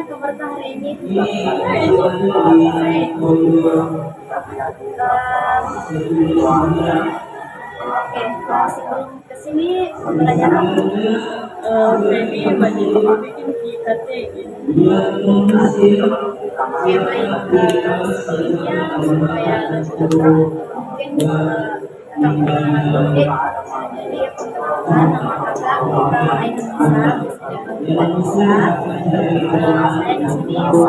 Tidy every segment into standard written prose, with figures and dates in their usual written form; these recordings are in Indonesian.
kabar hari ini? Saya oke, sebelum kesini belajar apa? Jadi banyak bikin KTG. Oke, baik. Sebelumnya supaya lebih akrab, mungkin kakak perkenalan dulu deh. Jadi perkenalkan nama kakak Ainisa, bisa dipanggil Ainisa. Saya di sini selaku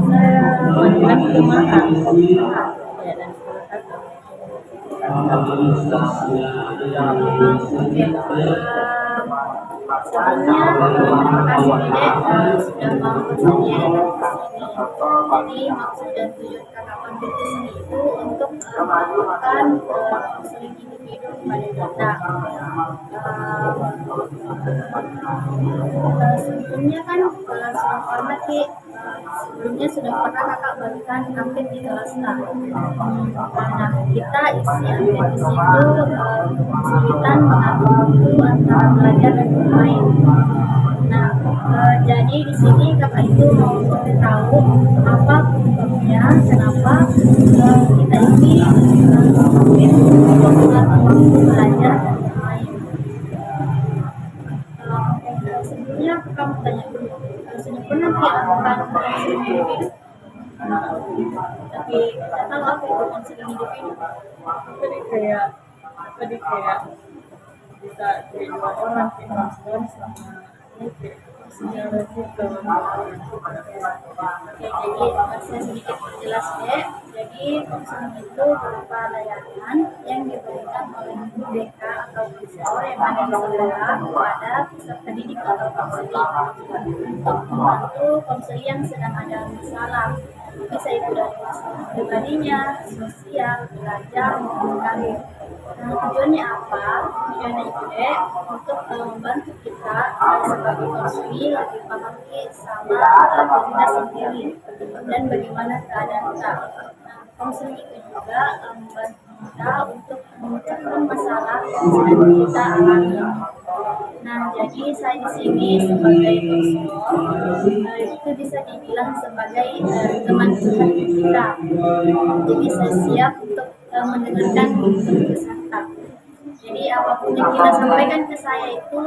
Saya panggilan Kemahan. Ya, dan sebelumnya terima kasih Dek sudah mau bersedia datang ke sini. Jadi maksud dan tujuan kakak panggil ke sini itu untuk melakukan konseling individu kepada kita. Sebelumnya kan sudah pernah Ki, sebelumnya sudah pernah kakak bagikan angket di kelas K. Nah, kita isi angket di situ kesulitan mengatur waktu antara belajar dan bermain. Nah, jadi di sini kakak itu mau tahu apa penyebabnya, kenapa kita ini sulit untuk mengatur waktu belajar dan bermain. Sebelumnya aku kamu tanya dulu, sudah pernah dilakukan konseling individu? Tapi tidak tahu apa itu konseling individu. kayak bisa jadi dua orang sih sama sejarah juga. Oke, jadi saya sedikit perjelas deh. Jadi konseling itu berupa layanan yang diberikan oleh guru BK atau konselor yang ada di sekolah kepada peserta didik atau konseling untuk membantu konseling yang sedang ada masalah. Bisa itu dari masalah pribadinya, sosial, belajar, maupun karir. Nah, tujuannya apa? Tujuannya itu deh untuk membantu kita sebagai konseling lebih paham sama diri kita sendiri dan bagaimana keadaan kita. Nah, konseling itu juga membantu kita untuk memecahkan masalah yang sedang kita alami. Nah, jadi saya di sini sebagai konselor itu bisa dibilang sebagai teman curhat kita. Jadi saya siap untuk mendengarkan peserta. Jadi apapun yang kita sampaikan ke saya itu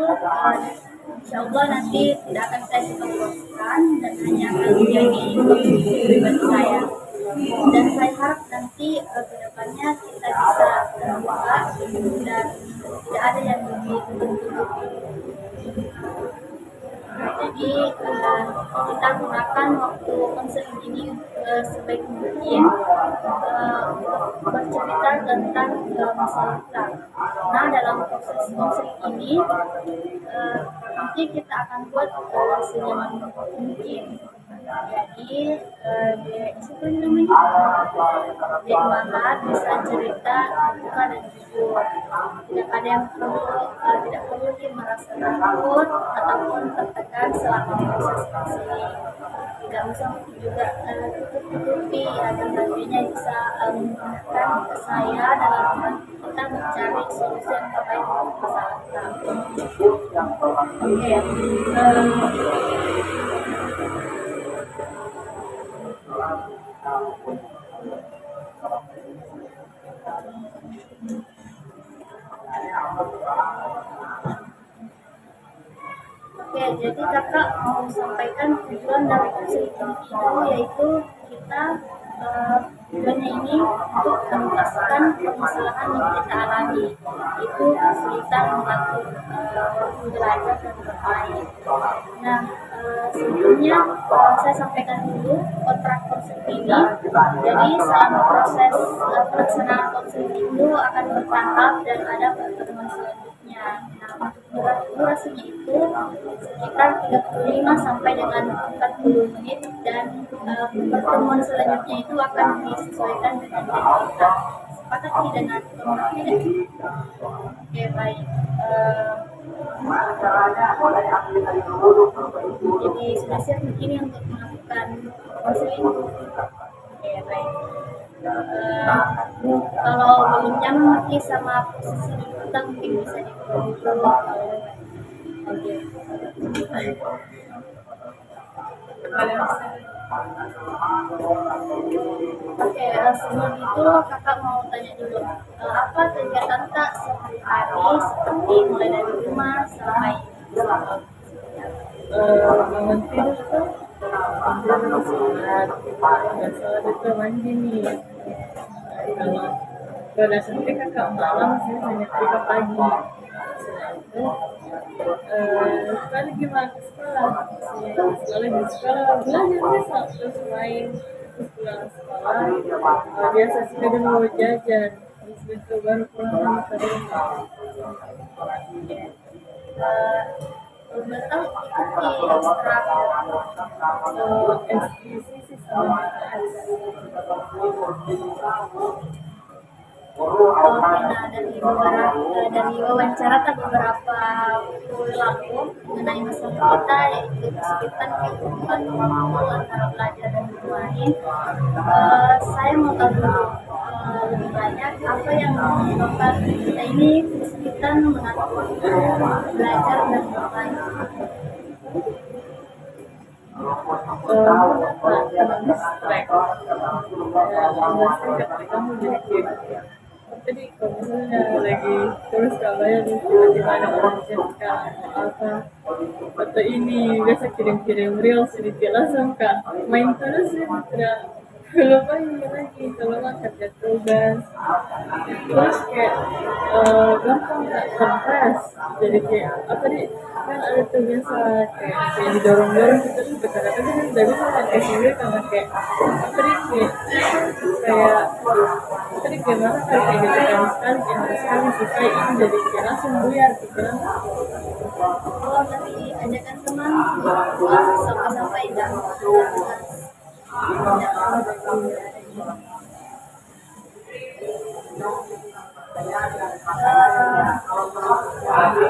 insya Allah nanti tidak akan saya sebarluaskan dan hanya akan menjadi konsumsi pribadi saya. Dan saya harap nanti kedepannya kita bisa terbuka dan tidak ada yang ditutup-tutupi. Jadi kita gunakan waktu konseling ini sebaik mungkin untuk bercerita tentang masalah kita. Nah, dalam proses konseling ini nanti kita akan buat senyaman mungkin. Jadi siapa namanya? Jadi mana bisa cerita bukan dan jujur. Tidak ada yang perlu tidak perlu merasa takut ataupun tertekan selama proses konseling. Tidak usah juga tutup-tutupi agar nantinya bisa menggunakan ke saya dalam membantu kita mencari solusi yang terbaik untuk masalah kita. Oke. Oke, jadi kakak mau sampaikan tujuan dari konseling itu yaitu kita tujuannya ini untuk menuntaskan permasalahan yang kita alami, itu kesulitan mengatur waktu belajar dan bermain. Nah, sebelumnya saya sampaikan dulu kontrak konseling ini. Jadi selama proses pelaksanaan konseling itu akan bertahap dan ada pertemuan selanjutnya. Nah, untuk durasinya itu sekitar 35 sampai dengan 40 menit dan pertemuan selanjutnya itu akan disesuaikan dengan tema kita. Sepakat dengan tema tidak? Oke, baik. Jadi sudah siap begini untuk melakukan konseling. Oke, baik. Kalau belum nyaman sama posisi kita mungkin bisa dipilih dulu atau Oke. Kalian Oke, sebelum itu kakak mau tanya dulu, apa kegiatan kak sehari-hari seperti mulai dari rumah sampai sekolah? bangun tidur tuh ambil sholat, udah sholat itu mandi nih. Kalau udah sampai kakak malam sih hanya tiga pagi. Setelah itu balik gimana ke sekolah, di sekolah belajar biasa terus main, terus pulang sekolah biasa sih kadang mau jajan, terus itu baru pulang ke rumah. Betul ikuti ekstra SPC sih sama nah dari wawancara tak beberapa waktu lalu mengenai masalah kita yaitu kesulitan kehidupan waktu antara belajar dan bermain. Saya mau tahu dulu lebih banyak apa yang menyebabkan kita ini kesulitan mengatur waktu belajar dan bermain. distract kamu jadi tadi kalau misalnya lagi terus kabarnya terus tiba-tiba ada orang chat kak apa atau ini biasa kirim-kirim reels sedikit langsung kak main terus ya tidak lupa ini lagi kalau nggak kerja tugas terus kayak gampang tak stres jadi kayak apa nih kan ada tuh biasa kayak didorong-dorong gitu terus kadang-kadang kan udah bisa kan sendiri karena kayak apa nih kayak tadi gimana kalau kayak gitu kan sekali kayak harus sekali selesai ini jadi kayak langsung buyar pikiran Oh, tapi ajakan teman sampai-sampai dan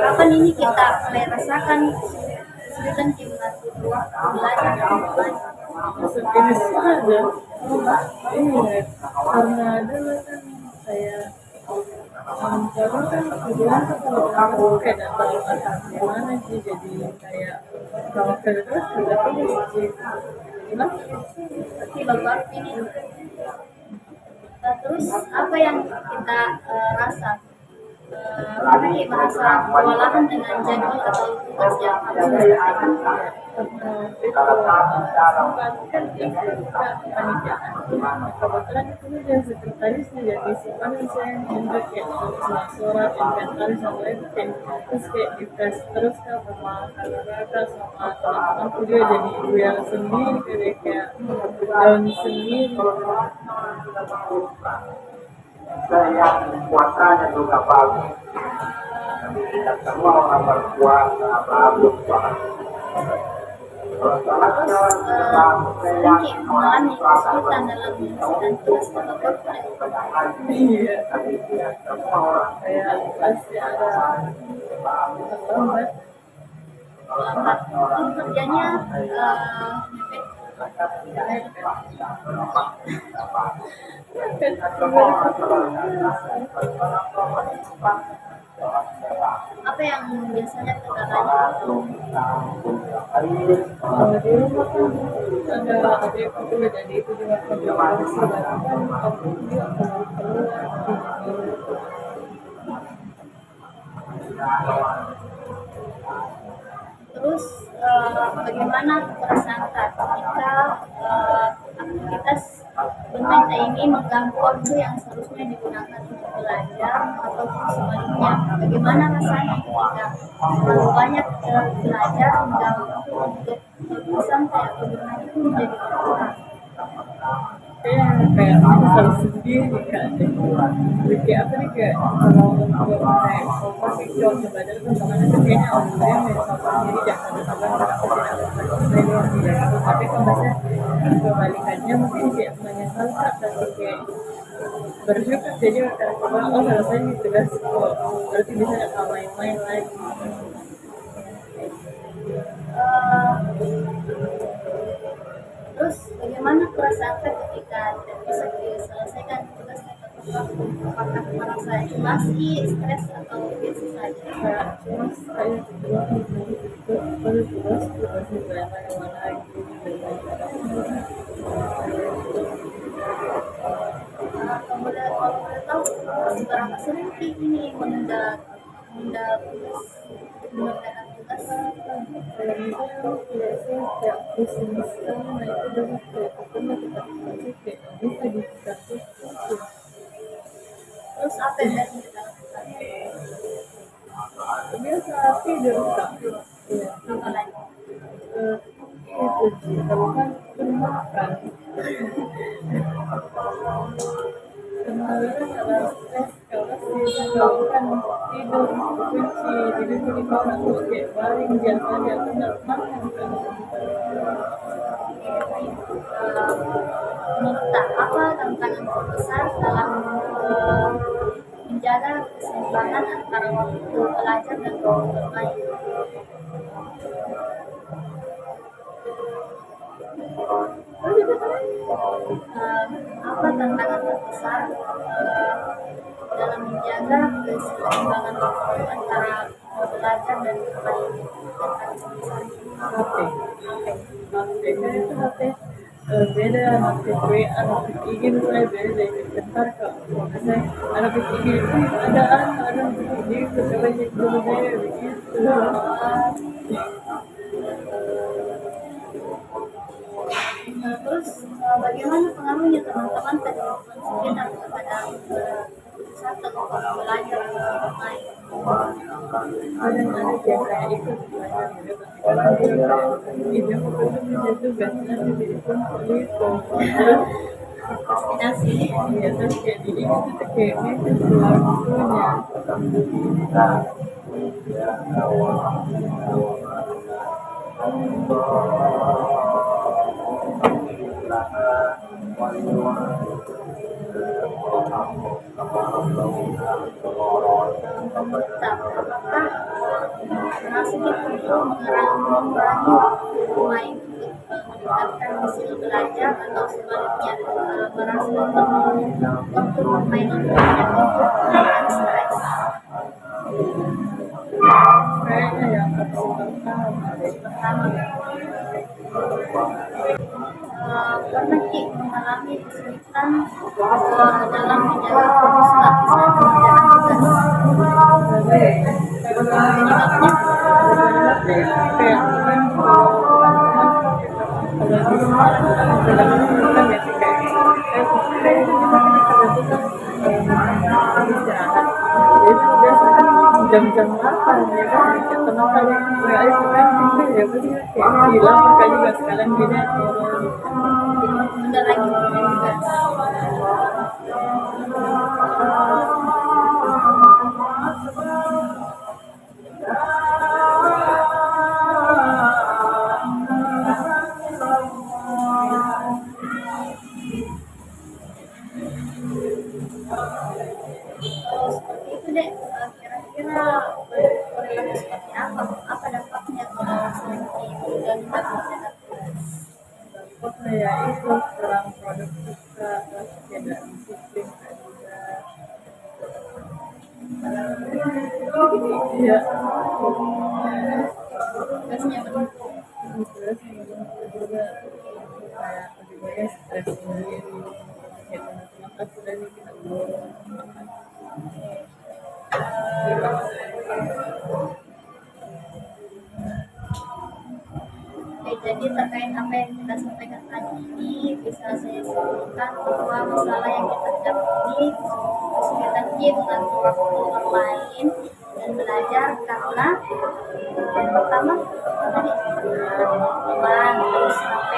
kapan ini kita mulai rasakan kesulitan kita belajar dan bermain? masuk ini sih ada ini karena dulu kan saya baru kan kebetulan tuh kalau aku kayak nggak tahu arah gimana sih jadi kayak kalau kerja terus kerja terus sih gimana Seperti baru ini. Terus apa yang kita rasa? Mungkin merasa kewalahan dengan jadwal atau tugas yang harus diselesaikan. kan kita panitiaan kebetulan itu dia sekretarisnya jadi siapa saya juga kayak surat inventaris sama itu kayak terus kayak dites terus kan sama kakak sama teman-temanku juga jadi ibu yang sendiri kayak daun sendiri saya puasanya juga bagus. Kita semua orang berpuasa bagus banget. Mungkin mengalami kesulitan dalam menyelesaikan tugas tersebut. iya kayak pasti ada terlambat Lambat itu kerjanya apa yang biasanya kendalanya? di rumah kan ada adikku juga jadi itu juga kerja bersih barang kan aku juga keluar Terus bagaimana perasaan Kak ketika aktivitas bermain ini mengganggu waktu yang seharusnya digunakan untuk belajar ataupun sebaliknya? Bagaimana rasanya ketika terlalu banyak belajar hingga waktu untuk bersantai atau bermain itu menjadi berkurang? kayak kesal sendiri kan kayak apa nih kayak kalau untuk kayak pakai jauh sebadan kan kemana kan kayaknya orang yang sama sendiri jangan sabar aku tidak bisa tapi kalau misalnya kebalikannya mungkin kayak menyesal kak tapi kayak bersyukur jadi karena oh selesai nih tugas kok berarti bisa nggak main-main lagi Terus bagaimana perasaan Kak ketika tidak bisa diselesaikan tugas ataupun Apakah merasa emosi, stres atau biasa saja? Kayak cemas kayak cemas itu baru cemas terus misalnya mana lagi Kalau boleh tahu seberapa sering sih ini menunda tugas, mengerjakan tugas? kalau misalnya biasanya kayak bisnis nah itu dari kayak ketemu kita masih kayak bisa dikasih Terus apa yang biasa kita lakukan? biasa tidur tak ya Apa lagi? itu sih kalau kan makan kemarin kalau stres kalau sih kalau kan tidur kunci jadi jadi kalau terus kayak baring biasanya benar makan kan Menurut apa tantangan terbesar dalam menjaga keseimbangan antara waktu belajar dan waktu bermain? Apa tantangan terbesar dalam menjaga keseimbangan waktu antara belajar dan bermain? HP HP saya itu HP beda HP WA HP IG itu saya beda dari bentar kak saya HP IG itu ada begitu saya cek dulu deh begitu Terus bagaimana pengaruhnya teman-teman tadi sekitar kepada satu belajar atau bermain? ada yang kayak ikut belajar gitu tapi kadang dia kayak itu punya tugas nanti di itu Destinasi. ya terus kayak di itu tuh kayak itu waktunya Apakah strategi itu mengurangi waktu bermain untuk meningkatkan hasil belajar atau sebaliknya merasa waktu bermain itu hanya untuk menurunkan stres? kayaknya yang pertama Pertama, pernah Ki mengalami kesulitan dalam menjaga fokus saat saya mengerjakan tugas. jam-jam makan ya kan kenapa ya itu kan itu ya bener kayak hilang maka juga sekalian gini Ada lagi tugas. Kalau seperti itu deh, kira-kira perilaku seperti apa dampaknya kalau sering tidur dan tidak mengerjakan tugas? dampaknya ya itu kurang produktif terus tidak disiplin juga iya Tugasnya menumpuk. terus juga kayak lebih banyak stres sendiri kayak teman-teman sudah nih kita Oke, jadi terkait apa yang kita sampaikan tadi ini bisa saya simpulkan bahwa masalah yang kita hadapi ini kesulitan kita mengatur waktu bermain dan belajar karena yang pertama apa tadi beban terus HP